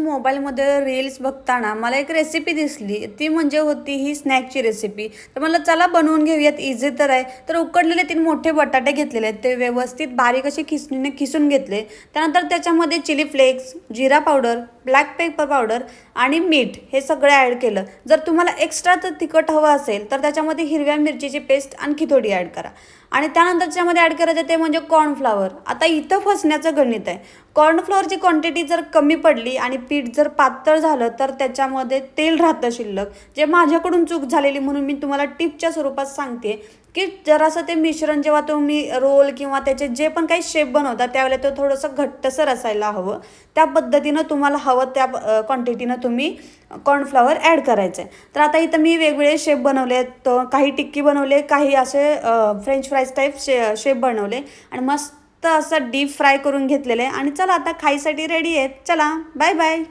मोबाईलमध्ये रील्स बघताना मला एक रेसिपी दिसली. ती म्हणजे होती ही स्नॅकची रेसिपी. तर म्हणलं चला बनवून घेऊयात, इझी तर आहे. तर उकडलेले 3 मोठे बटाटे घेतलेले आहेत. ते व्यवस्थित बारीक असे खिसणीने खिसून घेतले. त्यानंतर त्याच्यामध्ये चिली फ्लेक्स, जीरा पावडर, ब्लॅक पेपर पावडर आणि मीठ हे सगळं ॲड केलं. जर तुम्हाला एक्स्ट्रा तर तिखट हवं असेल तर त्याच्यामध्ये हिरव्या मिरचीची पेस्ट आणखी थोडी ॲड करा. आणि त्यानंतर त्याच्यामध्ये ॲड करायचं ते म्हणजे कॉर्नफ्लॉवर. आता इथं फसण्याचं गणित आहे. कॉर्नफ्लॉवरची क्वांटिटी जर कमी पडली आणि पीठ जर पातळ झालं तर त्याच्यामध्ये तेल राहतं शिल्लक, जे माझ्याकडून चूक झालेली म्हणून मी तुम्हाला टिपच्या स्वरूपात सांगते की जरासं ते मिश्रण जेव्हा तुम्ही रोल किंवा त्याचे जे पण काही शेप बनवता त्यावेळेला ते थोडंसं घट्टसर असायला हवं. त्या पद्धतीनं तुम्हाला हवं त्या क्वांटिटीनं तुम्ही कॉर्नफ्लॉवर ॲड करायचं आहे. तर आता इथं मी वेगवेगळे शेप बनवले आहेत. काही टिक्की बनवले, काही असे फ्रेंच फ्राईज टाईप शेप बनवले आणि मस्त असं डीप फ्राय करून घेतलेलं आहे. आणि चला आता खायसाठी रेडी आहेत. चला बाय बाय.